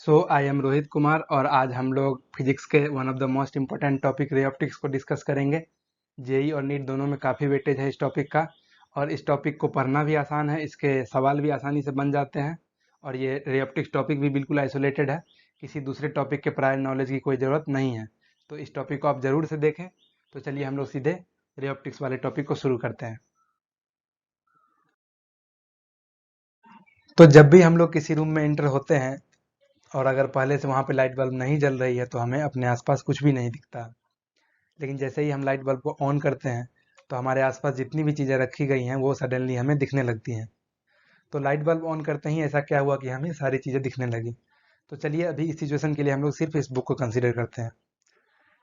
I am Rohit Kumar और आज हम लोग फिजिक्स के one of the most important topic ray optics को डिस्कस करेंगे। जेई और नीट दोनों में काफ़ी वेटेज है इस टॉपिक का और इस टॉपिक को पढ़ना भी आसान है, इसके सवाल भी आसानी से बन जाते हैं और ये रे ऑप्टिक्स टॉपिक भी बिल्कुल आइसोलेटेड है, किसी दूसरे टॉपिक के प्रायर नॉलेज की कोई ज़रूरत नहीं है। तो इस टॉपिक को आप ज़रूर से देखें। तो चलिए हम लोग सीधे रे ऑप्टिक्स वाले टॉपिक को शुरू करते हैं। तो जब भी हम लोग किसी रूम में एंटर होते हैं और अगर पहले से वहाँ पे लाइट बल्ब नहीं जल रही है तो हमें अपने आसपास कुछ भी नहीं दिखता। लेकिन जैसे ही हम लाइट बल्ब को ऑन करते हैं तो हमारे आसपास जितनी भी चीज़ें रखी गई हैं वो सडनली हमें दिखने लगती हैं। तो लाइट बल्ब ऑन करते ही ऐसा क्या हुआ कि हमें सारी चीज़ें दिखने लगी। तो चलिए अभी इस सिचुएशन के लिए हम लोग सिर्फ इस बुक को कंसीडर करते हैं।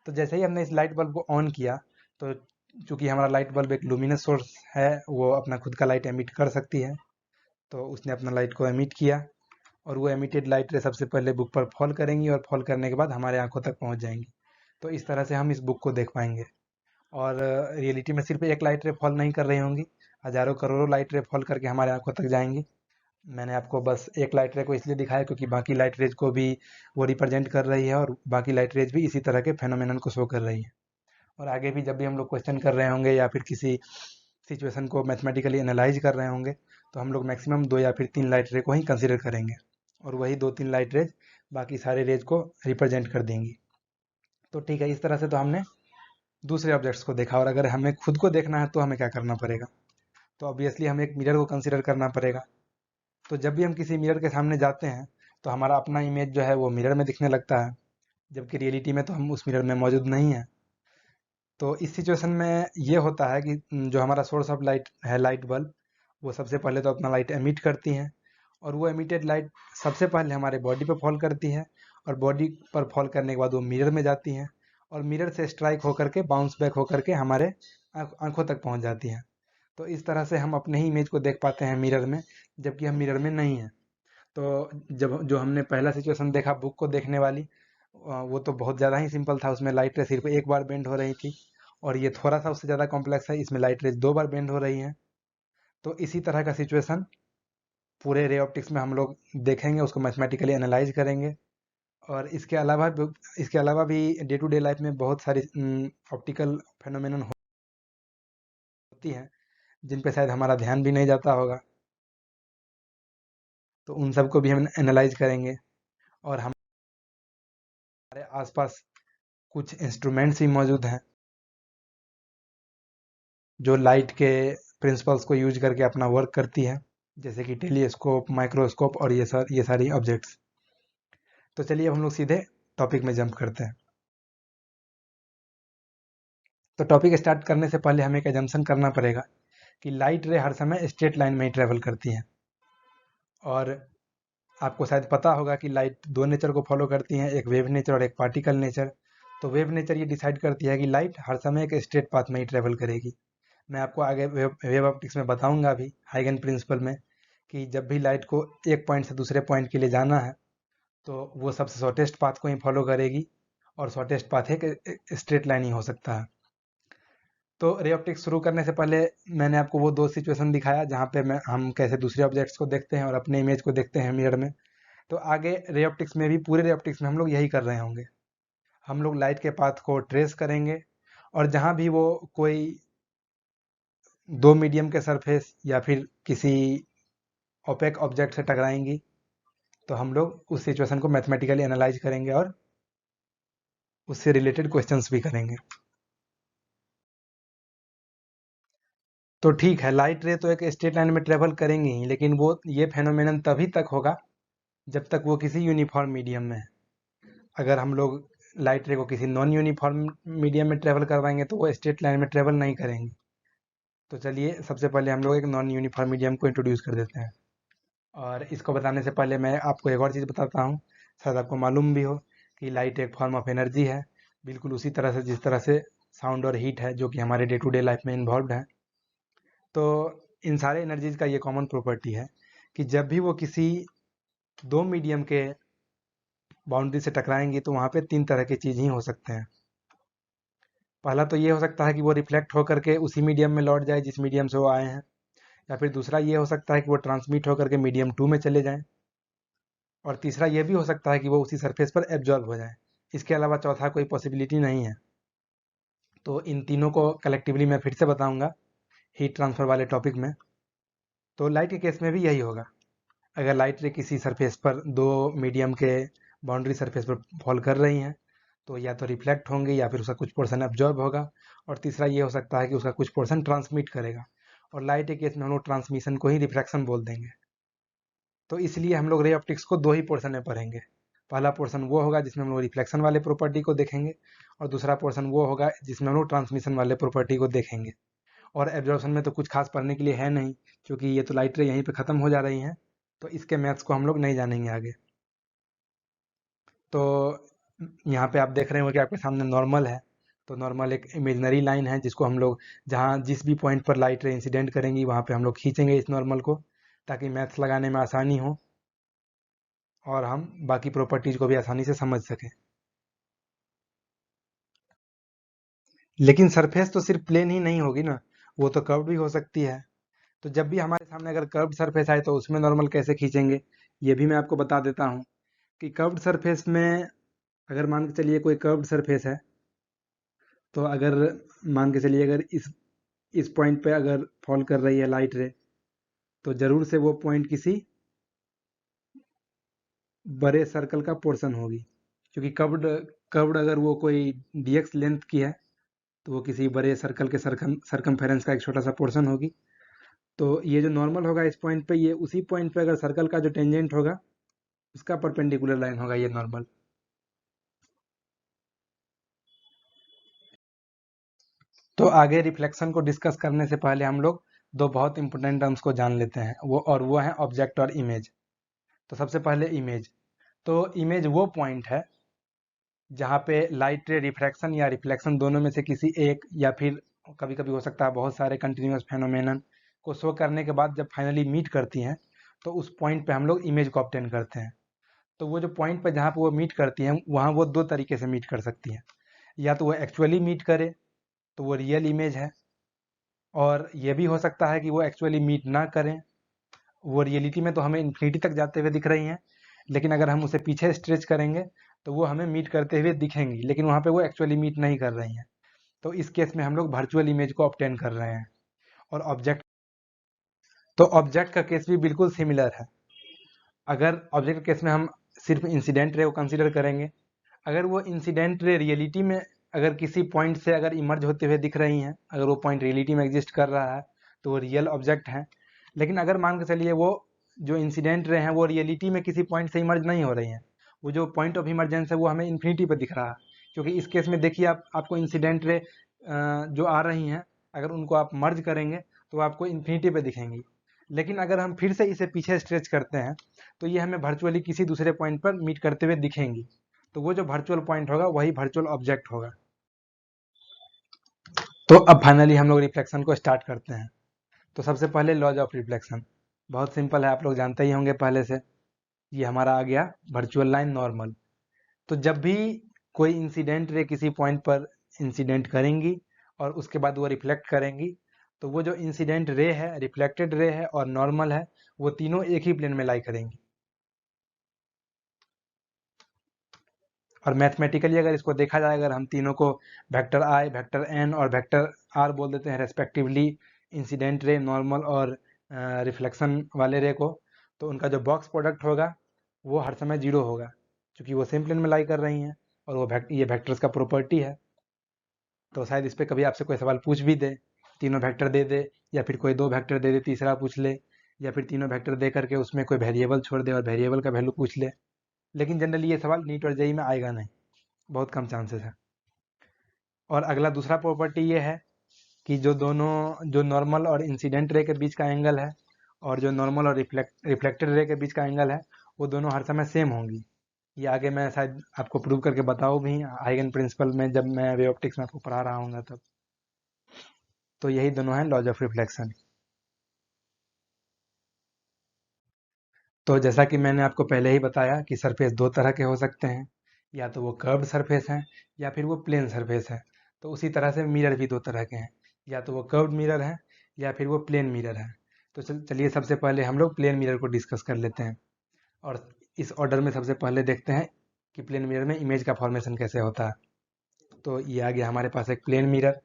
तो जैसे ही हमने इस लाइट बल्ब को ऑन किया तो चूंकि हमारा लाइट बल्ब एक लुमिनस सोर्स है, वो अपना खुद का लाइट एमिट कर सकती है। तो उसने अपना लाइट को एमिट किया और वो एमिटेड लाइट रे सबसे पहले बुक पर फॉल करेंगी और फॉल करने के बाद हमारे आंखों तक पहुंच जाएंगी। तो इस तरह से हम इस बुक को देख पाएंगे। और रियलिटी में सिर्फ एक लाइट रे फॉल नहीं कर रही होंगी, हजारों करोड़ों लाइट रे फॉल करके हमारे आंखों तक जाएंगी। मैंने आपको बस एक लाइट रे को इसलिए दिखाया क्योंकि बाकी लाइट रेज को भी वो रिप्रेजेंट कर रही है और बाकी लाइट रेज भी इसी तरह के फेनोमेनन को शो कर रही है। और आगे भी जब भी हम लोग क्वेश्चन कर रहे होंगे या फिर किसी सिचुएशन को मैथमेटिकली एनालाइज कर रहे होंगे तो हम लोग मैक्सिमम 2 या फिर 3 लाइट रे को ही कंसिडर करेंगे और वही 2-3 लाइट रेज बाकी सारे रेज को रिप्रेजेंट कर देंगी। तो ठीक है, इस तरह से तो हमने दूसरे ऑब्जेक्ट्स को देखा और अगर हमें खुद को देखना है तो हमें क्या करना पड़ेगा। तो ऑब्वियसली हमें एक मिरर को कंसिडर करना पड़ेगा। तो जब भी हम किसी मिरर के सामने जाते हैं तो हमारा अपना इमेज जो है वो मिरर में दिखने लगता है, जबकि रियलिटी में तो हम उस मिरर में मौजूद नहीं है। तो इस सिचुएशन में ये होता है कि जो हमारा सोर्स ऑफ लाइट है लाइट बल्ब, वो सबसे पहले तो अपना लाइट एमिट करती है और वो एमिटेड लाइट सबसे पहले हमारे बॉडी पर फॉल करती है और बॉडी पर फॉल करने के बाद वो मिरर में जाती हैं और मिरर से स्ट्राइक होकर के बाउंस बैक होकर के हमारे आंखों तक पहुंच जाती हैं। तो इस तरह से हम अपने ही इमेज को देख पाते हैं मिरर में, जबकि हम मिरर में नहीं हैं। तो जब जो हमने पहला सिचुएशन देखा बुक को देखने वाली, वो तो बहुत ज़्यादा ही सिंपल था, उसमें लाइट रे सिर्फ एक बार बेंड हो रही थी और ये थोड़ा सा उससे ज़्यादा कॉम्प्लेक्स है, इसमें लाइट रेज 2 बार बेंड हो रही हैं। तो इसी तरह का सिचुएशन पूरे रे ऑप्टिक्स में हम लोग देखेंगे, उसको मैथमेटिकली एनालाइज करेंगे। और इसके अलावा भी डे टू डे लाइफ में बहुत सारी ऑप्टिकल फेनोमेनन होती हैं जिन पे शायद हमारा ध्यान भी नहीं जाता होगा। तो उन सब को भी हम एनालाइज करेंगे और हमारे आसपास कुछ इंस्ट्रूमेंट्स भी मौजूद हैं जो लाइट के प्रिंसिपल्स को यूज करके अपना वर्क करती है, जैसे कि टेलीस्कोप, माइक्रोस्कोप और ये सारी ऑब्जेक्ट्स। तो चलिए अब हम लोग सीधे टॉपिक में जंप करते हैं। तो टॉपिक स्टार्ट करने से पहले हमें एक एजम्पशन करना पड़ेगा कि लाइट रे हर समय स्ट्रेट लाइन में ही ट्रेवल करती हैं। और आपको शायद पता होगा कि लाइट 2 नेचर को फॉलो करती हैं, एक वेव नेचर और एक पार्टिकल नेचर। तो वेव नेचर ये डिसाइड करती है कि लाइट हर समय एक स्ट्रेट पाथ में ही ट्रेवल करेगी। मैं आपको आगे वेव ऑप्टिक्स में बताऊंगा भी हाइगन प्रिंसिपल में कि जब भी लाइट को एक पॉइंट से दूसरे पॉइंट के लिए जाना है तो वो सबसे शॉर्टेस्ट पाथ को ही फॉलो करेगी और शॉर्टेस्ट पाथ एक स्ट्रेट लाइन ही हो सकता है। तो रे ऑप्टिक्स शुरू करने से पहले मैंने आपको वो 2 सिचुएशन दिखाया जहाँ पे हम कैसे दूसरे ऑब्जेक्ट्स को देखते हैं और अपने इमेज को देखते हैं मिरर में। तो आगे रे ऑप्टिक्स में भी, पूरे रे ऑप्टिक्स में हम लोग यही कर रहे होंगे। हम लोग लाइट के पाथ को ट्रेस करेंगे और जहाँ भी वो कोई 2 मीडियम के सरफेस या फिर किसी ओपेक ऑब्जेक्ट से टकराएंगी तो हम लोग उस सिचुएशन को मैथमेटिकली एनालाइज करेंगे और उससे रिलेटेड क्वेश्चंस भी करेंगे। तो ठीक है, लाइट रे तो एक स्ट्रेट लाइन में ट्रेवल करेंगे ही, लेकिन वो ये फेनोमेनन तभी तक होगा जब तक वो किसी यूनिफॉर्म मीडियम में है। अगर हम लोग लाइट रे को किसी नॉन यूनिफॉर्म मीडियम में ट्रेवल करवाएंगे तो वो स्ट्रेट लाइन में ट्रेवल नहीं करेंगे। तो चलिए सबसे पहले हम लोग एक नॉन यूनिफॉर्म मीडियम को इंट्रोड्यूस कर देते हैं। और इसको बताने से पहले मैं आपको एक और चीज़ बताता हूँ, शायद आपको मालूम भी हो कि लाइट एक फॉर्म ऑफ एनर्जी है, बिल्कुल उसी तरह से जिस तरह से साउंड और हीट है जो कि हमारे डे टू डे लाइफ में इन्वॉल्व है। तो इन सारे एनर्जीज का ये कॉमन प्रॉपर्टी है कि जब भी वो किसी 2 मीडियम के बाउंड्री से टकराएंगी तो वहाँ पे 3 तरह की चीज़ ही हो सकते हैं। पहला तो ये हो सकता है कि वो रिफ्लेक्ट होकर के उसी मीडियम में लौट जाए जिस मीडियम से वो आए हैं, या फिर दूसरा ये हो सकता है कि वो ट्रांसमिट होकर के मीडियम 2 में चले जाएं। और तीसरा ये भी हो सकता है कि वो उसी सरफेस पर एब्जॉर्ब हो जाए। इसके अलावा चौथा कोई पॉसिबिलिटी नहीं है। तो इन तीनों को कलेक्टिवली मैं फिर से बताऊंगा हीट ट्रांसफर वाले टॉपिक में। तो लाइट के केस में भी यही होगा। अगर लाइट रे किसी सरफेस पर दो मीडियम के बाउंड्री सरफेस पर फॉल कर रही हैं तो या तो रिफ्लेक्ट होंगे या फिर उसका कुछ पोर्शन एब्जॉर्ब होगा, और तीसरा ये हो सकता है कि उसका कुछ पोर्शन ट्रांसमिट करेगा। और लाइट के केस में हम लोग ट्रांसमिशन को ही रिफ्रैक्शन बोल देंगे। तो इसलिए हम लोग रे ऑप्टिक्स को दो ही पोर्शन में पढ़ेंगे। पहला पोर्शन वो होगा जिसमें हम लोग रिफ्लेक्शन वाले प्रॉपर्टी को देखेंगे, और दूसरा पोर्शन वो होगा जिसमें हम लोग ट्रांसमिशन वाले प्रॉपर्टी को देखेंगे। और एब्जॉर्प्शन में तो कुछ खास पढ़ने के लिए है नहीं, क्योंकि ये तो लाइट रे यहीं पे ख़त्म हो जा रही हैं, तो इसके मैथ्स को हम लोग नहीं जानेंगे आगे। तो यहाँ पे आप देख रहे हो कि आपके सामने नॉर्मल है। तो नॉर्मल एक इमेजनरी लाइन है जिसको हम लोग जहाँ जिस भी पॉइंट पर लाइट रे इंसिडेंट करेंगी वहाँ पे हम लोग खींचेंगे इस नॉर्मल को, ताकि मैथ्स लगाने में आसानी हो और हम बाकी प्रॉपर्टीज को भी आसानी से समझ सकें। लेकिन सरफेस तो सिर्फ प्लेन ही नहीं होगी ना, वो तो कर्व भी हो सकती है। तो जब भी हमारे सामने अगर कर्व्ड सरफेस आए तो उसमें नॉर्मल कैसे खींचेंगे, ये भी मैं आपको बता देता हूँ। कि कर्व्ड सरफेस में अगर मान के चलिए कोई कर्व्ड सरफेस है, तो अगर मान के चलिए अगर इस पॉइंट पे अगर फॉल कर रही है लाइट रे, तो जरूर से वो पॉइंट किसी बड़े सर्कल का पोर्शन होगी, क्योंकि कर्व्ड कर्व्ड अगर वो कोई dx लेंथ की है तो वो किसी बड़े सर्कल के सरकमफेरेंस का एक छोटा सा पोर्शन होगी। तो ये जो नॉर्मल होगा इस पॉइंट पे, ये उसी पॉइंट पे अगर सर्कल का जो टेंजेंट होगा उसका परपेंडिकुलर लाइन होगा ये नॉर्मल। तो आगे रिफ्लेक्शन को डिस्कस करने से पहले हम लोग दो बहुत इंपॉर्टेंट टर्म्स को जान लेते हैं, वो है ऑब्जेक्ट और इमेज। तो सबसे पहले इमेज। तो इमेज वो पॉइंट है जहाँ पे लाइट रे रिफ्रैक्शन या रिफ्लेक्शन दोनों में से किसी एक, या फिर कभी कभी हो सकता है बहुत सारे कंटिन्यूस फेनोमेनन को शो करने के बाद जब फाइनली मीट करती हैं, तो उस पॉइंट पे हम लोग इमेज को ऑब्टेन करते हैं। तो वो जो पॉइंट पे जहाँ पे वो मीट करती हैं वहाँ वो दो तरीके से मीट कर सकती हैं। या तो वो एक्चुअली मीट करे तो वो रियल इमेज है, और ये भी हो सकता है कि वो एक्चुअली मीट ना करें, वो रियलिटी में तो हमें इन्फिनिटी तक जाते हुए दिख रही हैं, लेकिन अगर हम उसे पीछे स्ट्रेच करेंगे तो वो हमें मीट करते हुए दिखेंगी, लेकिन वहाँ पे वो एक्चुअली मीट नहीं कर रही हैं। तो इस केस में हम लोग वर्चुअल इमेज को ऑब्टेन कर रहे हैं। और ऑब्जेक्ट, तो ऑब्जेक्ट का केस भी बिल्कुल सिमिलर है। अगर ऑब्जेक्ट के केस में हम सिर्फ इंसिडेंट रे को कंसिडर करेंगे, अगर वो इंसिडेंट रे रियलिटी में अगर किसी पॉइंट से अगर इमर्ज होते हुए दिख रही हैं, अगर वो पॉइंट रियलिटी में एग्जिस्ट कर रहा है तो वो रियल ऑब्जेक्ट है। लेकिन अगर मान के चलिए वो जो इंसिडेंट रे हैं वो रियलिटी में किसी पॉइंट से इमर्ज नहीं हो रही हैं, वो जो पॉइंट ऑफ इमरजेंस है वो हमें इन्फिनिटी पर दिख रहा है, क्योंकि इस केस में देखिए आपको इंसिडेंट रे जो आ रही हैं अगर उनको आप मर्ज करेंगे तो आपको इन्फिनिटी पे दिखेंगी। लेकिन अगर हम फिर से इसे पीछे स्ट्रेच करते हैं तो ये हमें वर्चुअली किसी दूसरे पॉइंट पर मीट करते हुए दिखेंगी। तो वो जो वर्चुअल पॉइंट होगा वही वर्चुअल ऑब्जेक्ट होगा। तो अब फाइनली हम लोग रिफ्लेक्शन को स्टार्ट करते हैं। तो सबसे पहले लॉज ऑफ रिफ्लेक्शन बहुत सिंपल है, आप लोग जानते ही होंगे पहले से। ये हमारा आ गया वर्चुअल लाइन नॉर्मल। तो जब भी कोई इंसिडेंट रे किसी पॉइंट पर इंसिडेंट करेंगी और उसके बाद वो रिफ्लेक्ट करेंगी, तो वो जो इंसिडेंट रे है, रिफ्लेक्टेड रे है और नॉर्मल है, वो तीनों एक ही प्लेन में लाई करेंगी। और मैथमेटिकली अगर इसको देखा जाए, अगर हम तीनों को वेक्टर आई, वेक्टर एन और वेक्टर आर बोल देते हैं रेस्पेक्टिवली, इंसिडेंट रे, नॉर्मल और रिफ्लेक्शन वाले रे को, तो उनका जो बॉक्स प्रोडक्ट होगा वो हर समय जीरो होगा, क्योंकि वो सेम प्लेन में लाई कर रही हैं और वो ये वेक्टर्स का प्रॉपर्टी है। तो शायद इस पे कभी आपसे कोई सवाल पूछ भी दे, तीनों वेक्टर दे दे, या फिर कोई दो वेक्टर दे दे तीसरा पूछ ले, या फिर तीनों वेक्टर दे करके उसमें कोई वेरिएबल छोड़ दे और वेरिएबल का वैल्यू पूछ ले। लेकिन जनरली ये सवाल नीट और जेई में आएगा नहीं, बहुत कम चांसेस है। और अगला दूसरा प्रॉपर्टी ये है कि जो नॉर्मल और इंसिडेंट रे के बीच का एंगल है, और जो नॉर्मल और रिफ्लेक्टेड रे के बीच का एंगल है, वो दोनों हर समय सेम होंगी। ये आगे मैं शायद आपको प्रूव करके बताऊँ भी हाइगन प्रिंसिपल में, जब मैं वे ऑप्टिक्स में आपको पढ़ा रहा हूँ तब। तो यही दोनों हैं लॉज ऑफ रिफ्लेक्शन। तो जैसा कि मैंने आपको पहले ही बताया कि सरफेस दो तरह के हो सकते हैं, या तो वो कर्व्ड सरफेस हैं या फिर वो प्लेन सरफेस है। तो उसी तरह से मिरर भी दो तरह के हैं, या तो वो कर्व्ड मिरर है या फिर वो प्लेन मिरर है। तो चलिए सबसे पहले हम लोग प्लेन मिरर को डिस्कस कर लेते हैं। और इस ऑर्डर में सबसे पहले देखते हैं कि प्लेन मिरर में इमेज का फॉर्मेशन कैसे होता है। तो ये आ गया हमारे पास एक प्लेन मिरर,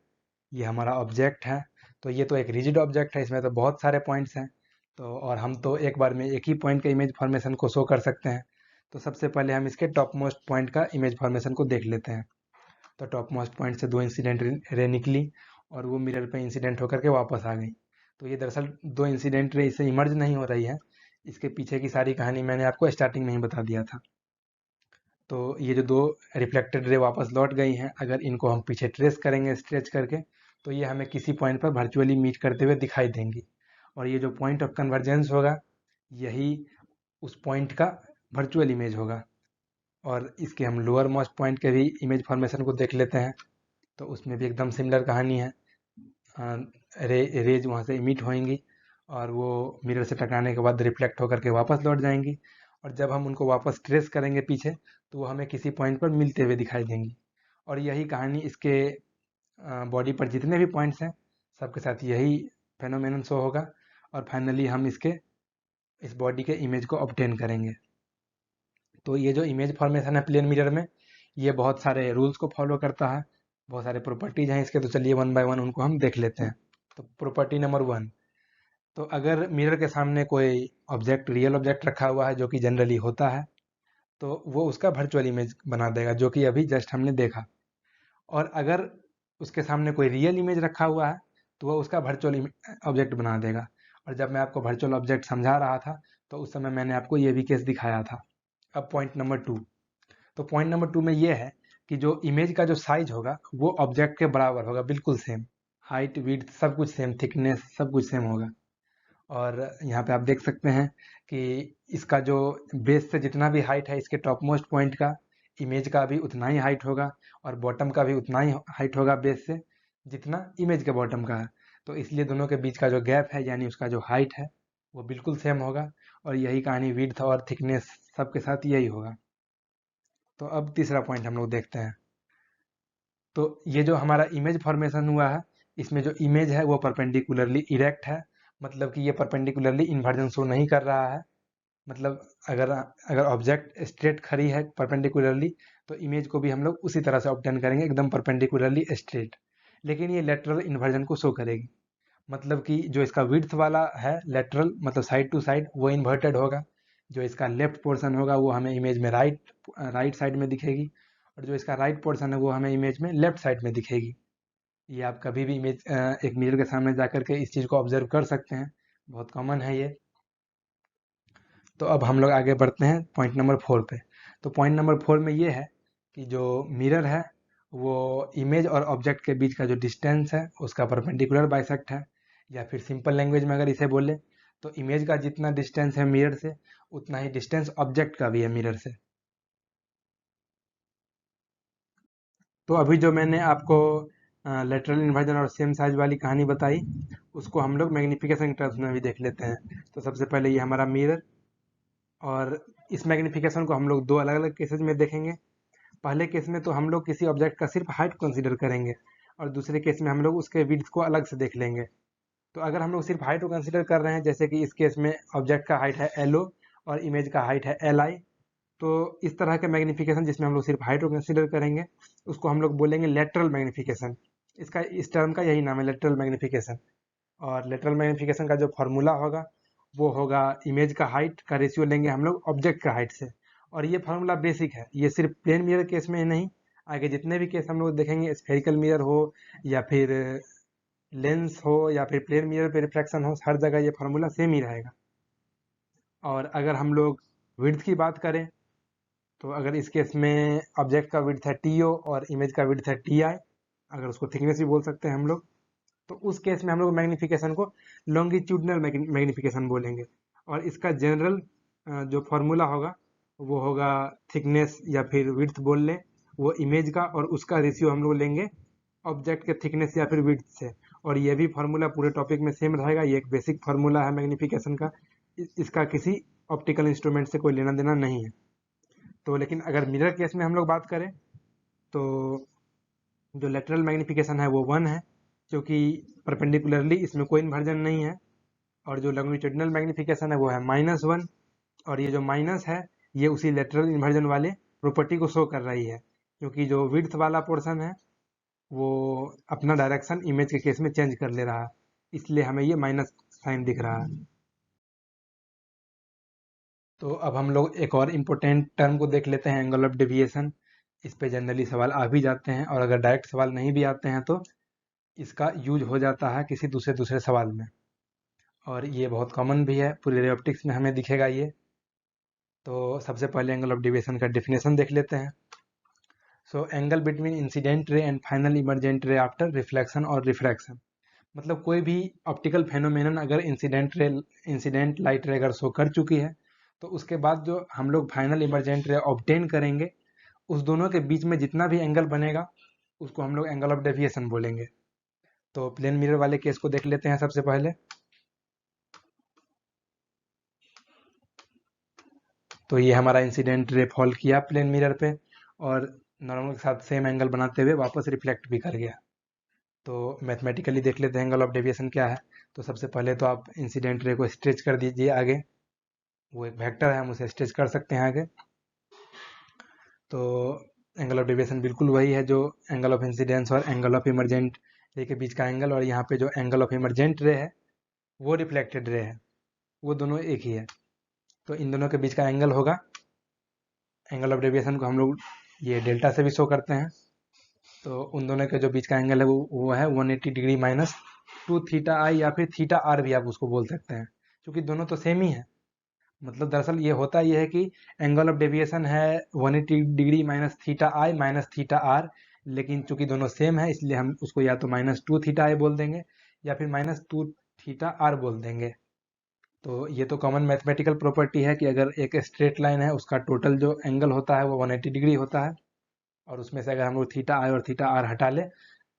ये हमारा ऑब्जेक्ट है। तो ये तो एक रिजिड ऑब्जेक्ट है, इसमें तो बहुत सारे पॉइंट्स हैं। तो और हम तो एक बार में एक ही पॉइंट के इमेज फॉर्मेशन को शो कर सकते हैं। तो सबसे पहले हम इसके टॉप मोस्ट पॉइंट का इमेज फॉर्मेशन को देख लेते हैं। तो टॉप मोस्ट पॉइंट से 2 इंसिडेंट रे निकली और वो मिरर पे इंसिडेंट होकर के वापस आ गई। तो ये दरअसल 2 इंसिडेंट रे इससे इमर्ज नहीं हो रही है, इसके पीछे की सारी कहानी मैंने आपको स्टार्टिंग में ही बता दिया था। तो ये जो 2 रिफ्लेक्टेड रे वापस लौट गई हैं, अगर इनको हम पीछे ट्रेस करेंगे स्ट्रेच करके, तो ये हमें किसी पॉइंट पर वर्चुअली मीट करते हुए दिखाई देंगी। और ये जो पॉइंट ऑफ कन्वर्जेंस होगा, यही उस पॉइंट का वर्चुअल इमेज होगा। और इसके हम लोअर मोस्ट पॉइंट के भी इमेज फॉर्मेशन को देख लेते हैं। तो उसमें भी एकदम सिमिलर कहानी है। रेज वहाँ से इमिट होंगी और वो मिरर से टकराने के बाद रिफ्लेक्ट होकर के वापस लौट जाएंगी। और जब हम उनको वापस ट्रेस करेंगे पीछे, तो वो हमें किसी पॉइंट पर मिलते हुए दिखाई देंगी। और यही कहानी इसके बॉडी पर जितने भी पॉइंट्स हैं, सबके साथ यही फेनोमेनन शो होगा। और फाइनली हम इसके इस बॉडी के इमेज को ऑब्टेन करेंगे। तो ये जो इमेज फॉर्मेशन है प्लेन मिरर में, ये बहुत सारे रूल्स को फॉलो करता है, बहुत सारे प्रॉपर्टीज हैं इसके। तो चलिए वन बाय वन उनको हम देख लेते हैं। तो प्रॉपर्टी नंबर 1, तो अगर मिरर के सामने कोई ऑब्जेक्ट, रियल ऑब्जेक्ट रखा हुआ है, जो कि जनरली होता है, तो वो उसका वर्चुअल इमेज बना देगा, जो कि अभी जस्ट हमने देखा। और अगर उसके सामने कोई रियल इमेज रखा हुआ है, तो वो उसका वर्चुअल ऑब्जेक्ट बना देगा। और जब मैं आपको वर्चुअल ऑब्जेक्ट समझा रहा था, तो उस समय मैंने आपको ये भी केस दिखाया था। अब पॉइंट नंबर 2, तो पॉइंट नंबर 2 में ये है कि जो इमेज का जो साइज होगा, वो ऑब्जेक्ट के बराबर होगा, बिल्कुल सेम। हाइट, विड्थ सब कुछ सेम, थिकनेस सब कुछ सेम होगा। और यहाँ पे आप देख सकते हैं कि इसका जो बेस से जितना भी हाइट है इसके टॉप मोस्ट पॉइंट का, इमेज का भी उतना ही हाइट होगा। और बॉटम का भी उतना ही हाइट होगा बेस से, जितना इमेज के बॉटम का है। तो इसलिए दोनों के बीच का जो गैप है, यानी उसका जो हाइट है, वो बिल्कुल सेम होगा। और यही कहानी विड्थ और थिकनेस सबके साथ यही होगा। तो अब तीसरा पॉइंट हम लोग देखते हैं। तो ये जो हमारा इमेज फॉर्मेशन हुआ है, इसमें जो इमेज है वो परपेंडिकुलरली इरेक्ट है। मतलब कि ये परपेंडिकुलरली इन्वर्जन शो नहीं कर रहा है। मतलब अगर अगर ऑब्जेक्ट स्ट्रेट खड़ी है परपेंडिकुलरली, तो इमेज को भी हम लोग उसी तरह से ऑब्टेन करेंगे, एकदम परपेंडिकुलरली स्ट्रेट। लेकिन ये लेटरल इन्वर्जन को शो करेगी। मतलब कि जो इसका विड्थ वाला है लेटरल, मतलब साइड टू साइड, वो इन्वर्टेड होगा। जो इसका लेफ्ट पोर्शन होगा वो हमें इमेज में राइट राइट साइड में दिखेगी। और जो इसका राइट पोर्शन है वो हमें इमेज में लेफ्ट साइड में दिखेगी। ये आप कभी भी इमेज एक मिरर के सामने जा कर के इस चीज़ को ऑब्जर्व कर सकते हैं, बहुत कॉमन है ये। तो अब हम लोग आगे बढ़ते हैं पॉइंट नंबर 4 पे। तो पॉइंट नंबर 4 में ये है कि जो मिरर है, वो इमेज और ऑब्जेक्ट के बीच का जो डिस्टेंस है उसका परपेंडिकुलर बाइसेक्ट है। या फिर सिंपल लैंग्वेज में अगर इसे बोले, तो इमेज का जितना डिस्टेंस है मिरर से, उतना ही डिस्टेंस ऑब्जेक्ट का भी है मिरर से। तो अभी जो मैंने आपको लेटरल इन्वर्जन और सेम साइज वाली कहानी बताई, उसको हम लोग मैग्निफिकेशन टर्म्स में भी देख लेते हैं। तो सबसे पहले ये हमारा मिरर, और इस मैग्निफिकेशन को हम लोग दो अलग अलग केसेस में देखेंगे। पहले केस में तो हम लोग किसी ऑब्जेक्ट का सिर्फ हाइट कंसीडर करेंगे, और दूसरे केस में हम लोग उसके विड्थ को अलग से देख लेंगे। तो अगर हम लोग सिर्फ हाइट को कंसीडर कर रहे हैं, जैसे कि इस केस में ऑब्जेक्ट का हाइट है LO और इमेज का हाइट है LI, तो इस तरह के मैग्निफिकेशन जिसमें हम लोग सिर्फ हाइट को कंसीडर करेंगे, उसको हम लोग बोलेंगे लेटरल मैग्निफिकेशन। इसका इस टर्म का यही नाम है, लेटरल मैग्निफिकेशन। और लेटरल मैग्निफिकेशन का जो फॉर्मूला होगा, वो होगा इमेज का हाइट का रेशियो लेंगे हम लोग ऑब्जेक्ट का हाइट से। और ये फार्मूला बेसिक है, ये सिर्फ प्लेन मिरर केस में ही नहीं, आगे जितने भी केस हम लोग देखेंगे, स्फेरिकल मिरर हो या फिर लेंस हो या फिर प्लेन मिरर पे रिफ्लेक्शन हो, हर जगह ये फार्मूला सेम ही रहेगा। और अगर हम लोग विड्थ की बात करें, तो अगर इस केस में ऑब्जेक्ट का विड्थ है TO और इमेज का विड्थ है TI, अगर उसको थिकनेस भी बोल सकते हैं हम लोग, तो उस केस में हम लोग मैग्निफिकेशन को लॉन्गिट्यूडनल मैग्निफिकेशन बोलेंगे। और इसका जनरल जो फॉर्मूला होगा, वो होगा थिकनेस या फिर विड्थ बोल लें, वो इमेज का, और उसका रेशियो हम लोग लेंगे ऑब्जेक्ट के थिकनेस या फिर विड्थ से। और ये भी फार्मूला पूरे टॉपिक में सेम रहेगा, ये एक बेसिक फार्मूला है मैग्निफिकेशन का। इसका किसी ऑप्टिकल इंस्ट्रूमेंट से कोई लेना देना नहीं है। तो लेकिन अगर मिरर केस में हम लोग बात करें, तो जो लेटरल मैग्निफिकेशन है वो 1 है, क्योंकि परपेंडिकुलरली इसमें कोई इन्वर्जन नहीं है। और जो लॉन्गिट्यूडिनल मैग्निफिकेशन है वो है -1। और ये जो माइनस है, ये उसी लेटरल इन्वर्जन वाले प्रॉपर्टी को शो कर रही है, क्योंकि जो विड्थ वाला पोर्शन है वो अपना डायरेक्शन इमेज के केस में चेंज कर ले रहा है, इसलिए हमें ये माइनस साइन दिख रहा है। तो अब हम लोग एक और इम्पोर्टेंट टर्म को देख लेते हैं, एंगल ऑफ डेविएशन। इस पे जनरली सवाल आ भी जाते हैं, और अगर डायरेक्ट सवाल नहीं भी आते हैं तो इसका यूज हो जाता है किसी दूसरे दूसरे सवाल में, और ये बहुत कॉमन भी है, पूरे रे ऑप्टिक्स में हमें दिखेगा ये। तो सबसे पहले एंगल ऑफ डेविएशन का डेफिनेशन देख लेते हैं। So angle between incident ray and final emergent रे आफ्टर रिफ्लेक्शन और रिफ्रैक्शन, मतलब कोई भी ऑप्टिकल फेनोमेनन अगर इंसिडेंट लाइट रे अगर शो कर चुकी है, तो उसके बाद जो हम लोग फाइनल इमर्जेंट रे ऑब्टेन करेंगे, उस दोनों के बीच में जितना भी एंगल बनेगा उसको हम लोग एंगल ऑफ डेविएशन बोलेंगे। तो प्लेन मिरर वाले केस को देख लेते हैं सबसे पहले। तो ये हमारा इंसिडेंट रे फॉल किया प्लेन मिरर पे, और नॉर्मल के साथ सेम एंगल बनाते हुए वापस रिफ्लेक्ट भी कर गया। तो मैथमेटिकली देख लेते हैं एंगल ऑफ डेविएशन क्या है। तो सबसे पहले तो आप इंसिडेंट रे को स्ट्रेच कर दीजिए आगे, वो एक वेक्टर है, हम उसे स्ट्रेच कर सकते हैं आगे। तो एंगल ऑफ डेविएशन बिल्कुल वही है जो एंगल ऑफ इंसिडेंस और एंगल ऑफ इमरजेंट रे के बीच का एंगल, और यहाँ पे जो एंगल ऑफ इमरजेंट रे है वो रिफ्लेक्टेड रे है, वो दोनों एक ही है। तो इन दोनों के बीच का एंगल होगा, एंगल ऑफ डेविएशन को हम लोग ये डेल्टा से भी शो करते हैं। तो उन दोनों के जो बीच का एंगल है वो है 180 डिग्री माइनस 2 थीटा आई, या फिर थीटा आर भी आप उसको बोल सकते हैं, क्योंकि दोनों तो सेम ही है। मतलब दरअसल ये होता ये है कि एंगल ऑफ डेविएशन है 180 degree minus theta i minus theta r, लेकिन चूंकि दोनों सेम है इसलिए हम उसको या तो माइनस 2 थीटा आई बोल देंगे या फिर माइनस 2 थीटा आर बोल देंगे। तो ये तो कॉमन मैथमेटिकल प्रॉपर्टी है कि अगर एक स्ट्रेट लाइन है उसका टोटल जो एंगल होता है वो 180 डिग्री होता है, और उसमें से अगर हम लोग थीटा आई और थीटा आर हटा ले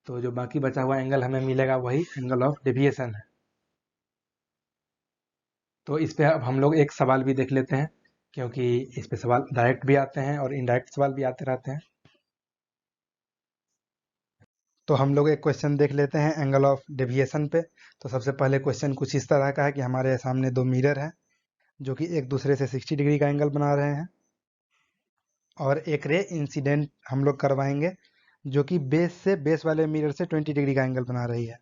तो जो बाकी बचा हुआ एंगल हमें मिलेगा वही एंगल ऑफ डेविएशन है। तो इस पे अब हम लोग एक सवाल भी देख लेते हैं, क्योंकि इस पे सवाल डायरेक्ट भी आते हैं और इनडायरेक्ट सवाल भी आते रहते हैं। तो हम लोग एक क्वेश्चन देख लेते हैं एंगल ऑफ डेविएशन पे। तो सबसे पहले क्वेश्चन कुछ इस तरह का है कि हमारे सामने दो मिरर हैं जो कि एक दूसरे से 60 डिग्री का एंगल बना रहे हैं, और एक रे इंसिडेंट हम लोग करवाएंगे जो कि बेस से बेस वाले मिरर से 20 डिग्री का एंगल बना रही है।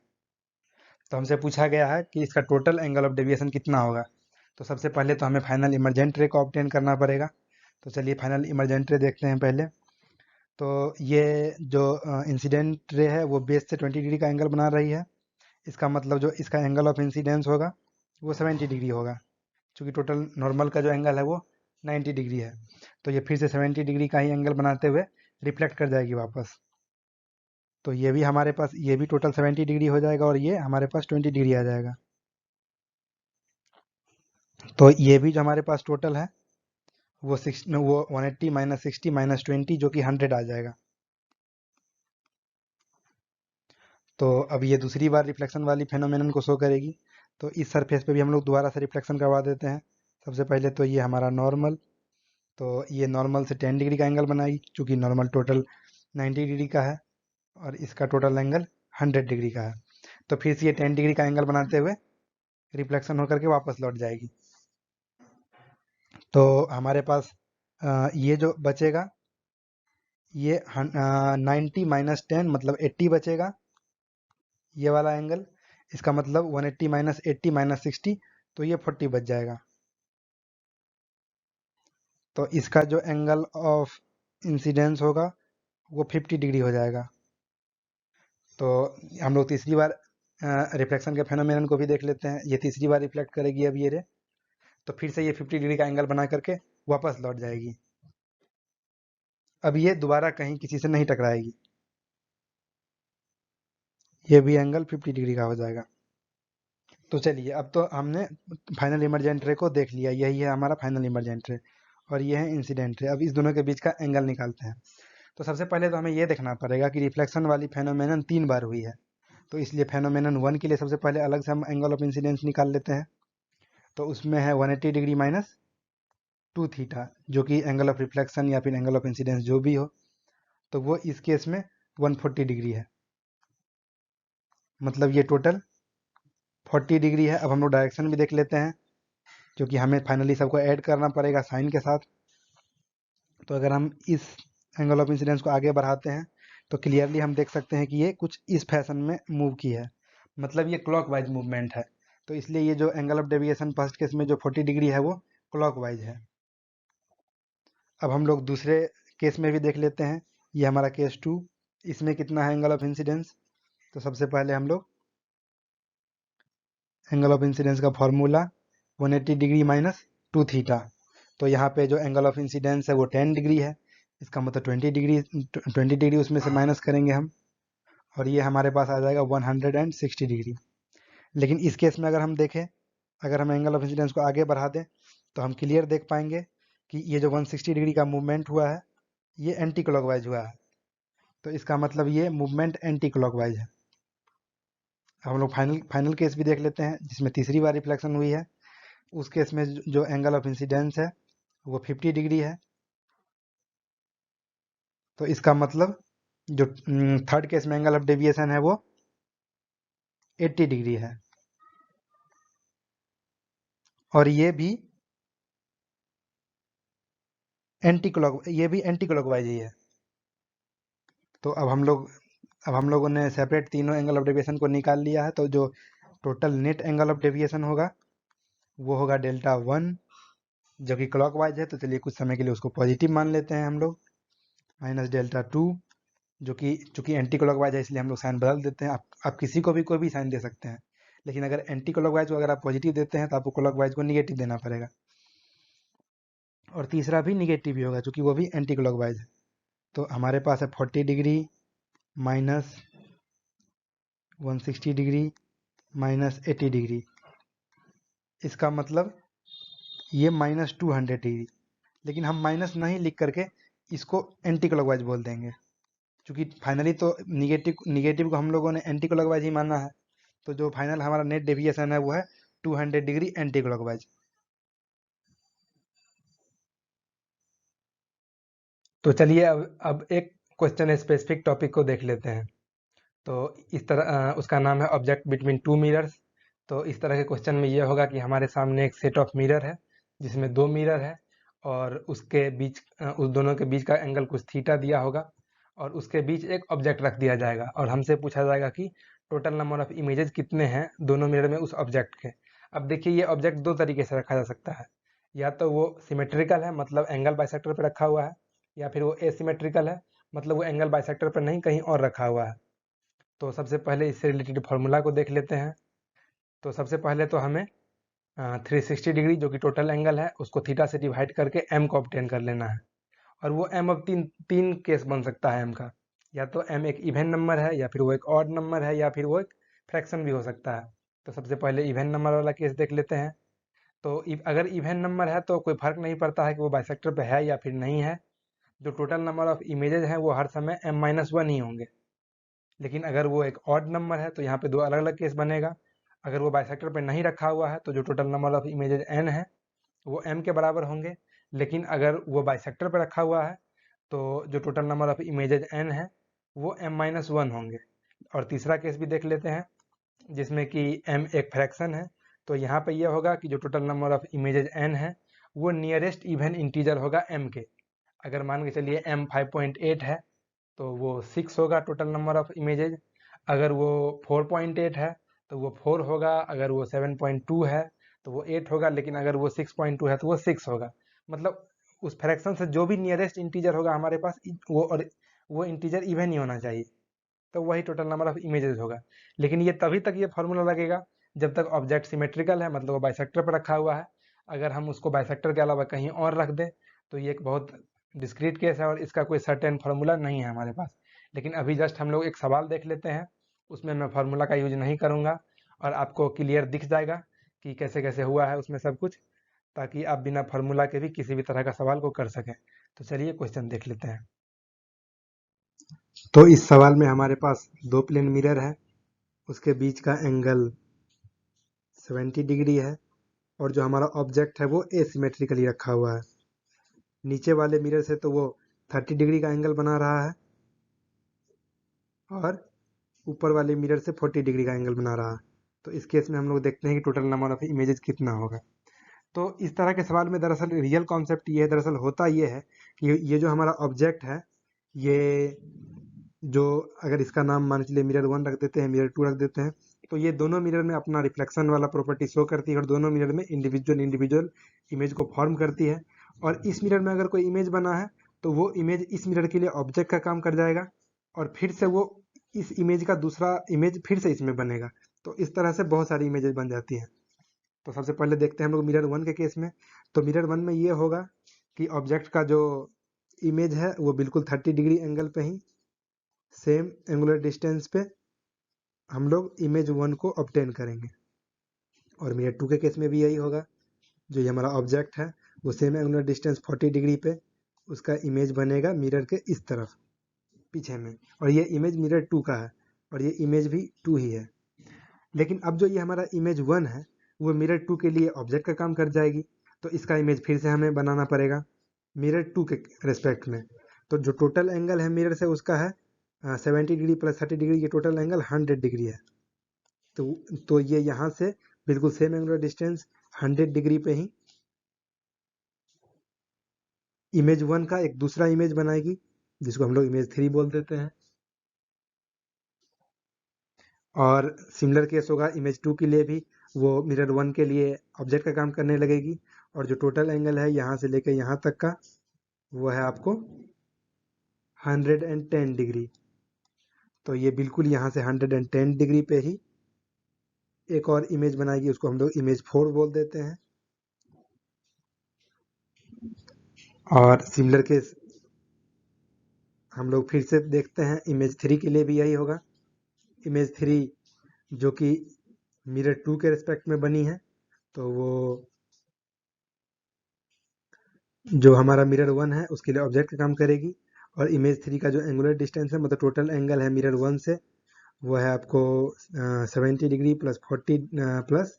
तो हमसे पूछा गया है कि इसका टोटल एंगल ऑफ डेविएशन कितना होगा। तो सबसे पहले तो हमें फाइनल इमरजेंट रे को ऑब्टेन करना पड़ेगा। तो चलिए फाइनल इमरजेंट रे देखते हैं पहले। तो ये जो इंसिडेंट रे है वो बेस से 20 डिग्री का एंगल बना रही है। इसका मतलब जो इसका एंगल ऑफ इंसिडेंस होगा वो 70 डिग्री होगा, क्योंकि टोटल नॉर्मल का जो एंगल है वो 90 डिग्री है। तो ये फिर से 70 डिग्री का ही एंगल बनाते हुए रिफ्लेक्ट कर जाएगी वापस। तो ये भी हमारे पास ये भी टोटल 70 डिग्री हो जाएगा, और ये हमारे पास 20 डिग्री आ जाएगा। तो ये भी जो हमारे पास टोटल है वो 180 माइनस 60 माइनस 20 जो कि 100 आ जाएगा। तो अब ये दूसरी बार रिफ्लेक्शन वाली फेनोमेनन को शो करेगी। तो इस सरफेस पे भी हम लोग दोबारा से रिफ्लेक्शन करवा देते हैं। सबसे पहले तो ये हमारा नॉर्मल, तो ये नॉर्मल से 10 डिग्री का एंगल बनाएगी, चूँकि नॉर्मल टोटल 90 डिग्री का है और इसका टोटल एंगल 100 डिग्री का है। तो फिर से ये 10 डिग्री का एंगल बनाते हुए रिफ्लेक्शन होकर के वापस लौट जाएगी। तो हमारे पास ये जो बचेगा ये 90 माइनस 10 मतलब 80 बचेगा, ये वाला एंगल। इसका मतलब 180 माइनस 80 माइनस 60, तो ये 40 बच जाएगा। तो इसका जो एंगल ऑफ इंसिडेंस होगा वो 50 डिग्री हो जाएगा। तो हम लोग तीसरी बार रिफ्लेक्शन के फेनोमेनन को भी देख लेते हैं। ये तीसरी बार रिफ्लेक्ट करेगी अब ये रे, तो फिर से ये 50 डिग्री का एंगल बना करके वापस लौट जाएगी। अब ये दोबारा कहीं किसी से नहीं टकराएगी, ये भी एंगल 50 डिग्री का हो जाएगा। तो चलिए अब तो हमने फाइनल इमरजेंट रे को देख लिया, यही है हमारा फाइनल इमरजेंट रे और ये है इंसिडेंट रे। अब इस दोनों के बीच का एंगल निकालते हैं। तो सबसे पहले तो हमें ये देखना पड़ेगा कि रिफ्लेक्शन वाली फेनोमेनन 3 बार हुई है, तो इसलिए फेनोमेनन 1 के लिए सबसे पहले अलग से हम एंगल ऑफ इंसिडेंस निकाल लेते हैं। तो उसमें है 180 डिग्री माइनस 2 थीटा, जो कि एंगल ऑफ रिफ्लेक्शन या फिर एंगल ऑफ इंसिडेंस जो भी हो, तो वो इस केस में 140 डिग्री है। मतलब ये टोटल 40 डिग्री है। अब हम लोग डायरेक्शन भी देख लेते हैं, क्योंकि हमें फाइनली सबको ऐड करना पड़ेगा साइन के साथ। तो अगर हम इस एंगल ऑफ इंसिडेंस को आगे बढ़ाते हैं तो क्लियरली हम देख सकते हैं कि ये कुछ इस फैशन में मूव की है, मतलब ये क्लॉकवाइज मूवमेंट है। तो इसलिए ये जो angle of deviation first case में जो 40 डिग्री है वो क्लॉकवाइज है। अब हम लोग दूसरे केस में भी देख लेते हैं। ये हमारा केस 2, इसमें कितना है एंगल ऑफ इंसिडेंस। तो सबसे पहले हम लोग एंगल ऑफ इंसिडेंस का फॉर्मूला 180 डिग्री माइनस 2 थीटा। तो यहाँ पे जो एंगल ऑफ इंसिडेंस है वो 10 डिग्री है, इसका मतलब 20 डिग्री उसमें से माइनस करेंगे हम, और ये हमारे पास आ जाएगा 160 डिग्री। लेकिन इस केस में अगर हम देखें, अगर हम एंगल ऑफ इंसिडेंस को आगे बढ़ा दें तो हम क्लियर देख पाएंगे कि ये जो 160 डिग्री का मूवमेंट हुआ है ये एंटी क्लॉकवाइज हुआ है। तो इसका मतलब ये मूवमेंट एंटी क्लॉकवाइज है। हम लोग फाइनल फाइनल केस भी देख लेते हैं जिसमें तीसरी बार रिफ्लेक्शन हुई है। उस केस में जो एंगल ऑफ इंसिडेंस है वो 50 डिग्री है। तो इसका मतलब जो थर्ड केस में एंगल ऑफ डेविएशन है वो 80 डिग्री है, और ये भी एंटी क्लॉकवाइज ही है। तो अब हम लोगों ने सेपरेट तीनों एंगल ऑफ डेविएशन को निकाल लिया है। तो जो total net angle of deviation होगा वो होगा डेल्टा 1, जो कि क्लॉकवाइज है। तो चलिए कुछ समय के लिए उसको पॉजिटिव मान लेते हैं हम लोग, माइनस डेल्टा 2, जो कि चूंकि एंटी क्लॉकवाइज है इसलिए हम लोग साइन बदल देते हैं। आप किसी को भी कोई भी साइन दे सकते हैं, लेकिन अगर एंटी क्लॉकवाइज को अगर आप पॉजिटिव देते हैं तो आपको क्लॉकवाइज को निगेटिव देना पड़ेगा, और तीसरा भी निगेटिव ही होगा क्योंकि वो भी एंटी क्लॉकवाइज है। तो हमारे पास है 40 degree minus 160 degree minus 80 degree. इसका मतलब ये माइनस 200 डिग्री, लेकिन हम माइनस नहीं लिख करके इसको एंटी क्लॉकवाइज बोल देंगे, क्योंकि फाइनली तो निगेटिव निगेटिव को हम लोगों ने एंटी क्लॉकवाइज ही माना है। तो जो फाइनल हमारा नेट डेविएशन है वो है 200 डिग्री एंटी क्लॉकवाइज। तो चलिए अब एक क्वेश्चन स्पेसिफिक टॉपिक को देख लेते हैं। तो इस तरह उसका नाम है ऑब्जेक्ट बिटवीन टू मिरर्स। तो इस तरह के क्वेश्चन में ये होगा कि हमारे सामने एक सेट ऑफ मिरर है जिसमें दो मिरर है, और उसके बीच उस दोनों के बीच का एंगल कुछ थीटा दिया होगा, और उसके बीच एक ऑब्जेक्ट रख दिया जाएगा और हमसे पूछा जाएगा कि टोटल नंबर ऑफ इमेजेस कितने हैं दोनों मिरर में उस ऑब्जेक्ट के। अब देखिए ये ऑब्जेक्ट दो तरीके से रखा जा सकता है, या तो वो सिमेट्रिकल है मतलब एंगल बाइसेक्टर पर रखा हुआ है, या फिर वो एसिमेट्रिकल है मतलब वो एंगल बाइसेक्टर पर नहीं कहीं और रखा हुआ है। तो सबसे पहले इससे रिलेटेड फॉर्मूला को देख लेते हैं। तो सबसे पहले तो हमें 360 डिग्री जो कि टोटल एंगल है उसको थीटा से डिवाइड करके एम को ऑब्टेन कर लेना है। और वो एम अब तीन तीन केस बन सकता है एम का, या तो एम एक इवन नंबर है, या फिर वो एक ऑड नंबर है, या फिर वो एक फ्रैक्शन भी हो सकता है। तो सबसे पहले इवन नंबर वाला केस देख लेते हैं। तो अगर इवन नंबर है तो कोई फर्क नहीं पड़ता है कि वो बाइसेक्टर पे है या फिर नहीं है, जो टोटल नंबर ऑफ इमेजेस हैं वो हर समय m-1 ही होंगे। लेकिन अगर वो एक ऑड नंबर है तो यहाँ पे दो अलग अलग केस बनेगा। अगर वो बाइसेक्टर पे नहीं रखा हुआ है तो जो total number of images n है वो m के बराबर होंगे। लेकिन अगर वो बाइसेक्टर पे रखा हुआ है तो जो total number of images n है वो m-1 होंगे। और तीसरा केस भी देख लेते हैं जिसमें कि m एक फ्रैक्शन है। तो यहाँ पे ये होगा कि जो total number of images n है वो नियरेस्ट इवन इंटीजर होगा m के। अगर मान के चलिए m 5.8 है तो वो 6 होगा टोटल नंबर ऑफ इमेजेज। अगर वो 4.8 है तो वो 4 होगा। अगर वो 7.2 है तो वो 8 होगा। लेकिन अगर वो 6.2 है तो वो 6 होगा। मतलब उस फ्रैक्शन से जो भी नियरेस्ट इंटीजर होगा हमारे पास वो इंटीजर इवन ही होना चाहिए, तो वही टोटल नंबर ऑफ इमेजेस होगा। लेकिन ये तभी तक ये फॉर्मूला लगेगा जब तक ऑब्जेक्ट सिमेट्रिकल है, मतलब वो बाइसेक्टर पर रखा हुआ है। अगर हम उसको बाइसेक्टर के अलावा कहीं और रख दें तो ये एक बहुत डिस्क्रीट केस है और इसका कोई सर्टेन फार्मूला नहीं है हमारे पास। लेकिन अभी जस्ट हम लोग एक सवाल देख लेते हैं, उसमें मैं फार्मूला का यूज नहीं करूंगा और आपको क्लियर दिख जाएगा कि कैसे कैसे हुआ है उसमें सब कुछ, ताकि आप बिना फार्मूला के भी किसी भी तरह का सवाल को कर सकें। तो चलिए क्वेश्चन देख लेते हैं। तो इस सवाल में हमारे पास दो प्लेन मिरर है, उसके बीच का एंगल 70 डिग्री है, और जो हमारा ऑब्जेक्ट है वो एसिमेट्रिकली रखा हुआ है। नीचे वाले मिरर से तो वो 30 डिग्री का एंगल बना रहा है, और ऊपर वाले मिरर से 40 डिग्री का एंगल बना रहा है। तो इस केस में हम लोग देखते हैं कि टोटल नंबर ऑफ इमेजेस कितना होगा। तो इस तरह के सवाल में दरअसल रियल कॉन्सेप्ट ये है, दरअसल होता ये है कि ये जो हमारा ऑब्जेक्ट है, ये जो अगर इसका नाम मान चलिए मिरर 1 रख देते हैं, मिरर 2 रख देते हैं, तो ये दोनों मिरर में अपना रिफ्लेक्शन वाला प्रॉपर्टी शो करती है और दोनों मिरर में इंडिविजुअल इंडिविजुअल इमेज को फॉर्म करती है। और इस मिरर में अगर कोई इमेज बना है तो वो इमेज इस मिरर के लिए ऑब्जेक्ट का काम कर जाएगा और फिर से वो इस इमेज का दूसरा इमेज फिर से इसमें बनेगा। तो इस तरह से बहुत सारी इमेजेस बन जाती हैं। तो सबसे पहले देखते हैं हम लोग मिरर 1 के केस में। तो मिरर 1 में ये होगा कि ऑब्जेक्ट का जो इमेज है वो बिल्कुल 30 डिग्री एंगल पे ही सेम एंगुलर डिस्टेंस पे हम लोग इमेज 1 को ऑब्टेन करेंगे। और मिरर 2 के केस में भी यही होगा, जो ये हमारा ऑब्जेक्ट है वो सेम एंगुलर डिस्टेंस 40 डिग्री पे उसका इमेज बनेगा मिरर के इस तरफ पीछे में, और ये इमेज मिरर 2 का है और ये इमेज भी 2 ही है। लेकिन अब जो ये हमारा इमेज 1 है वो मिरर 2 के लिए ऑब्जेक्ट का काम कर जाएगी, तो इसका इमेज फिर से हमें बनाना पड़ेगा मिरर 2 के रेस्पेक्ट में। तो जो टोटल एंगल है मिरर से उसका है 70 डिग्री प्लस 30 डिग्री, ये टोटल एंगल 100 डिग्री है। तो ये यहाँ से बिल्कुल सेम एंगुलर डिस्टेंस 100 डिग्री पे ही इमेज 1 का एक दूसरा इमेज बनाएगी, जिसको हम लोग इमेज 3 बोल देते हैं। और सिमिलर केस होगा इमेज 2 के लिए भी, वो मिरर 1 के लिए ऑब्जेक्ट का काम करने लगेगी और जो टोटल एंगल है यहाँ से लेकर यहाँ तक का वो है आपको 110 डिग्री। तो ये बिल्कुल यहाँ से 110 डिग्री पे ही एक और इमेज बनाएगी, उसको हम लोग इमेज 4 बोल देते हैं। और सिमिलर केस हम लोग फिर से देखते हैं इमेज 3 के लिए भी यही होगा। इमेज 3 जो कि मिरर 2 के रिस्पेक्ट में बनी है, तो वो जो हमारा मिरर 1 है उसके लिए ऑब्जेक्ट का काम करेगी। और इमेज 3 का जो एंगुलर डिस्टेंस है, मतलब टोटल एंगल है मिरर 1 से, वो है आपको 70 डिग्री प्लस 40 प्लस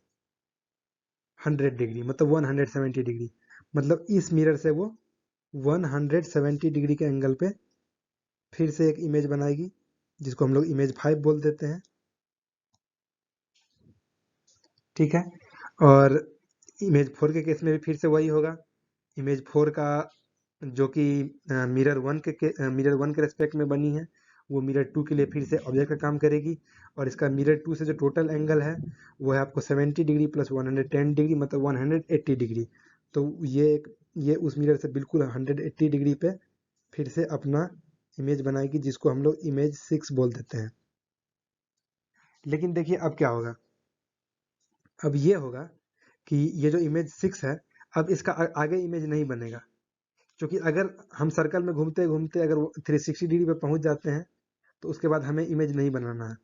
100 डिग्री, मतलब 170 डिग्री। मतलब इस मिरर से वो 170 डिग्री के एंगल पे फिर से एक इमेज बनाएगी, जिसको हम लोग इमेज 5 बोल देते हैं। ठीक है। और इमेज 4 के केस में भी फिर से वही होगा। इमेज 4 का जो कि मिरर 1 के रेस्पेक्ट में बनी है, वो मिरर 2 के लिए फिर से ऑब्जेक्ट का काम करेगी। और इसका मिरर 2 से जो टोटल एंगल है वो है आपको 70 डिग्री प्लस 110 डिग्री, मतलब 180 डिग्री। तो ये उस मिरर से बिल्कुल 180 डिग्री पे फिर से अपना इमेज बनाएगी, जिसको हम लोग इमेज 6 बोल देते हैं। लेकिन देखिए अब क्या होगा, अब ये होगा कि ये जो इमेज 6 है, अब इसका आगे इमेज नहीं बनेगा, क्योंकि अगर हम सर्कल में घूमते घूमते अगर वो 360 डिग्री पे पहुंच जाते हैं तो उसके बाद हमें इमेज नहीं बनाना है।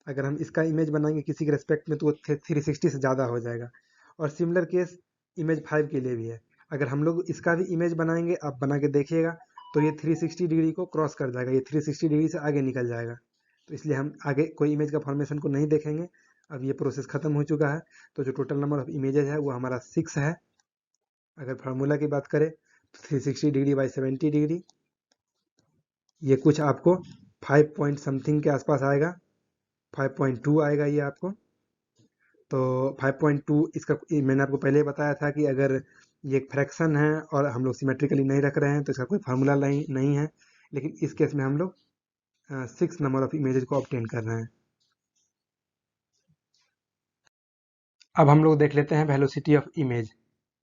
अगर हम इसका इमेज बनाएंगे किसी के रेस्पेक्ट में तो वो 360 से ज़्यादा हो जाएगा। और सिमिलर केस इमेज 5 के लिए भी है। अगर हम लोग इसका भी इमेज बनाएंगे, आप बना के देखिएगा, तो ये 360 डिग्री को क्रॉस कर जाएगा, ये 360 डिग्री से आगे निकल जाएगा। तो इसलिए हम आगे कोई इमेज का फॉर्मेशन को नहीं देखेंगे। अब ये प्रोसेस खत्म हो चुका है। तो जो टोटल नंबर ऑफ इमेजेस है वो हमारा 6 है। अगर फार्मूला की बात करें तो 360 डिग्री बाई 70 डिग्री, ये कुछ आपको 5 पॉइंट समथिंग के आसपास आएगा, 5.2 आएगा ये आपको। तो 5.2 इसका मैंने आपको पहले बताया था कि अगर ये एक फ्रैक्शन है और हम लोग सिमेट्रिकली नहीं रख रहे हैं तो इसका कोई फार्मूला नहीं है। लेकिन इस केस में हम लोग 6 नंबर ऑफ इमेजेस को ऑब्टेन कर रहे हैं। अब हम लोग देख लेते हैं वेलोसिटी ऑफ इमेज।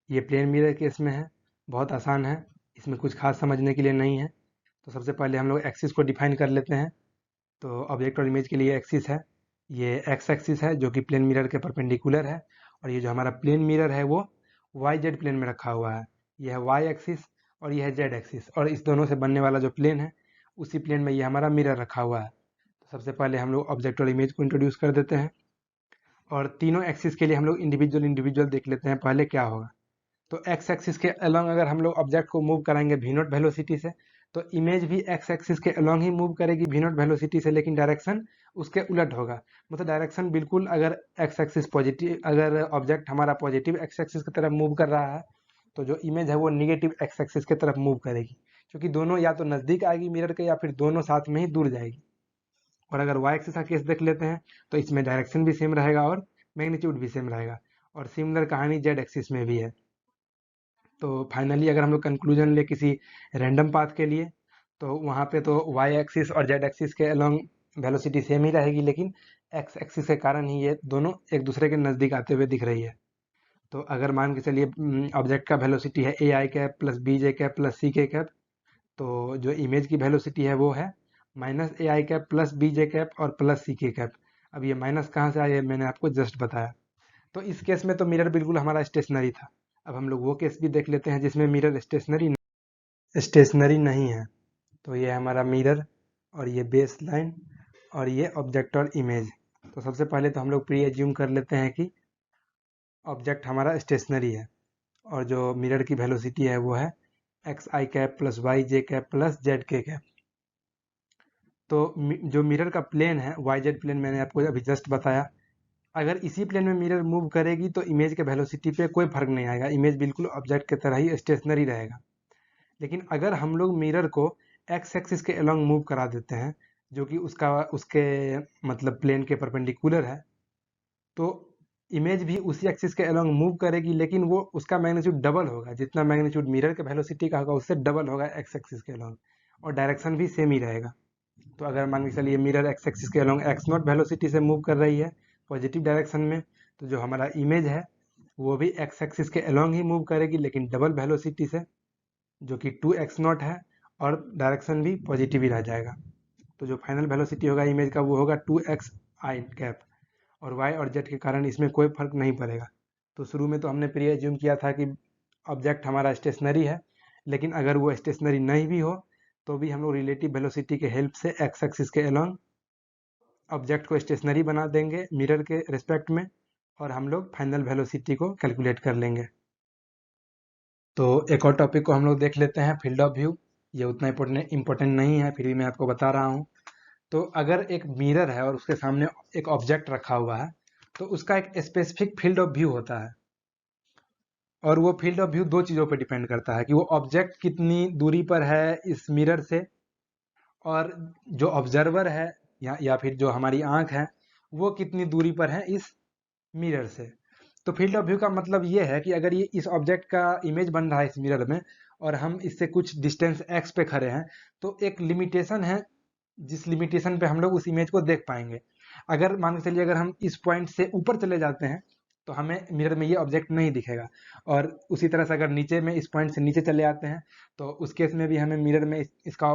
ये प्लेन मिरर केस में है, बहुत आसान है, इसमें कुछ खास समझने के लिए नहीं है। तो सबसे पहले हम लोग एक्सिस को डिफाइन कर लेते हैं। तो ऑब्जेक्ट और इमेज के लिए एक्सिस है, ये एक्स एक्सिस है जो कि प्लेन मिरर के परपेंडिकुलर है। और ये जो हमारा प्लेन मिरर है वो वाई जेड प्लेन में रखा हुआ है। ये है वाई एक्सिस और ये है जेड एक्सिस, और इस दोनों से बनने वाला जो प्लेन है उसी प्लेन में ये हमारा मिरर रखा हुआ है। तो सबसे पहले हम लोग ऑब्जेक्ट और इमेज को इंट्रोड्यूस कर देते हैं और तीनों एक्सिस के लिए हम लोग इंडिविजुअल इंडिविजुअल देख लेते हैं पहले क्या होगा। तो एक्स एक्सिस के अलोंग अगर हम लोग ऑब्जेक्ट को मूव कराएंगे वी नॉट वेलोसिटी से, तो इमेज भी एक्स एक्सिस के अलोंग ही मूव करेगी वी नॉट वेलोसिटी से, लेकिन डायरेक्शन उसके उलट होगा। मतलब डायरेक्शन बिल्कुल, अगर एक्स एक्सिस पॉजिटिव, अगर ऑब्जेक्ट हमारा पॉजिटिव एक्स एक्सिस की तरफ मूव कर रहा है तो जो इमेज है वो निगेटिव एक्स एक्सिस की तरफ मूव करेगी, क्योंकि दोनों या तो नज़दीक आएगी मिरर के या फिर दोनों साथ में ही दूर जाएगी। और अगर वाई एक्सिस का केस देख लेते हैं तो इसमें डायरेक्शन भी सेम रहेगा और मैग्नीट्यूड भी सेम रहेगा। और सिमिलर कहानी जेड एक्सिस में भी है। तो फाइनली अगर हम लोग कंक्लूजन ले किसी रैंडम पाथ के लिए, तो वहाँ पे तो वाई एक्सिस और जेड एक्सिस के अलोंग वेलोसिटी सेम ही रहेगी, लेकिन एक्स एक्सिस के कारण ही ये दोनों एक दूसरे के नज़दीक आते हुए दिख रही है। तो अगर मान के चलिए ऑब्जेक्ट का वेलोसिटी है A I cap plus B J cap plus C K cap, तो जो इमेज की वेलोसिटी है वो है minus A I cap plus B J cap और प्लस सी के कैप। अब ये माइनस कहाँ से आया, ये मैंने आपको जस्ट बताया। तो इस केस में तो मिरर बिल्कुल हमारा स्टेशनरी था। अब हम लोग वो केस भी देख लेते हैं जिसमें मिरर स्टेशनरी नहीं है। तो ये हमारा मिरर और ये बेस लाइन और ये ऑब्जेक्ट और इमेज। तो सबसे पहले तो हम लोग प्री एज्यूम कर लेते हैं कि ऑब्जेक्ट हमारा स्टेशनरी है और जो मिरर की वेलोसिटी है वो है एक्स आई कैप प्लस वाई जे कैप प्लस जेड के कैप। तो जो मिरर का प्लेन है वाई जेड प्लेन मैंने आपको अभी जस्ट बताया। अगर इसी प्लेन में मिरर मूव करेगी तो इमेज के वेलोसिटी पे कोई फर्क नहीं आएगा, इमेज बिल्कुल ऑब्जेक्ट की तरह ही स्टेशनरी रहेगा। लेकिन अगर हम लोग मिरर को एक्स एक्सिस के अलोंग मूव करा देते हैं, जो कि उसके मतलब प्लेन के परपेंडिकुलर है, तो इमेज भी उसी एक्सिस के अलोंग मूव करेगी, लेकिन वो उसका मैग्नीट्यूड डबल होगा, जितना मैग्नीट्यूड मिरर के वेलोसिटी का होगा उससे डबल होगा एक्स एक्सिस के अलोंग, और डायरेक्शन भी सेम ही रहेगा। तो अगर मान के चलिए मिरर एक्स एक्सिस के अलोंग एक्स नॉट वेलोसिटी से मूव कर रही है पॉजिटिव डायरेक्शन में, तो जो हमारा इमेज है वो भी एक्स एक्सिस के अलोंग ही मूव करेगी, लेकिन डबल वेलोसिटी से, जो कि 2x0 है, और डायरेक्शन भी पॉजिटिव ही रह जाएगा। तो जो फाइनल वेलोसिटी होगा इमेज का वो होगा 2x आई कैप, और y और z के कारण इसमें कोई फर्क नहीं पड़ेगा। तो शुरू में तो हमने प्री एज्यूम किया था कि ऑब्जेक्ट हमारा स्टेशनरी है, लेकिन अगर वो स्टेशनरी नहीं भी हो तो भी हम लोग रिलेटिव वेलोसिटी के हेल्प से एक्स एक्सिस के अलोंग ऑब्जेक्ट को स्टेशनरी बना देंगे मिरर के रिस्पेक्ट में, और हम लोग फाइनल वेलोसिटी को कैलकुलेट कर लेंगे। तो एक और टॉपिक को हम लोग देख लेते हैं, फील्ड ऑफ व्यू। ये उतना इम्पोर्टेंट नहीं है, फिर भी मैं आपको बता रहा हूँ। तो अगर एक मिरर है और उसके सामने एक ऑब्जेक्ट रखा हुआ है, तो उसका एक स्पेसिफिक फील्ड ऑफ व्यू होता है, और वो फील्ड ऑफ व्यू दो चीज़ों पर डिपेंड करता है कि वो ऑब्जेक्ट कितनी दूरी पर है इस मिरर से, और जो ऑब्जर्वर है या फिर जो हमारी आंख है वो कितनी दूरी पर है इस मिरर से। तो फील्ड ऑफ व्यू का मतलब ये है कि अगर ये इस ऑब्जेक्ट का इमेज बन रहा है इस मिरर में, और हम इससे कुछ डिस्टेंस एक्स पे खड़े हैं, तो एक लिमिटेशन है जिस लिमिटेशन पे हम लोग उस इमेज को देख पाएंगे। अगर मान के चलिए अगर हम इस पॉइंट से ऊपर चले जाते हैं तो हमें मिरर में ये ऑब्जेक्ट नहीं दिखेगा, और उसी तरह से अगर नीचे में इस पॉइंट से नीचे चले आते हैं तो उस केस में भी हमें मिरर में इसका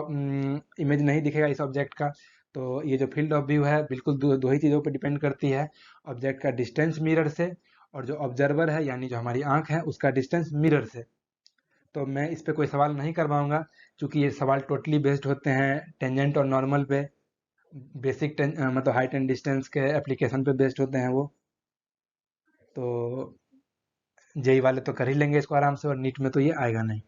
इमेज नहीं दिखेगा इस ऑब्जेक्ट का। तो ये जो फील्ड ऑफ व्यू है बिल्कुल दो ही चीज़ों पर डिपेंड करती है, ऑब्जेक्ट का डिस्टेंस मिरर से, और जो ऑब्जर्वर है यानी जो हमारी आंख है उसका डिस्टेंस मिरर से। तो मैं इस पे कोई सवाल नहीं करवाऊंगा, क्योंकि ये सवाल टोटली बेस्ड होते हैं टेंजेंट और नॉर्मल पे, बेसिक मतलब हाइट एंड डिस्टेंस के एप्लीकेशन पे बेस्ड होते हैं वो। तो जेई वाले तो कर ही लेंगे इसको आराम से, और नीट में तो ये आएगा नहीं।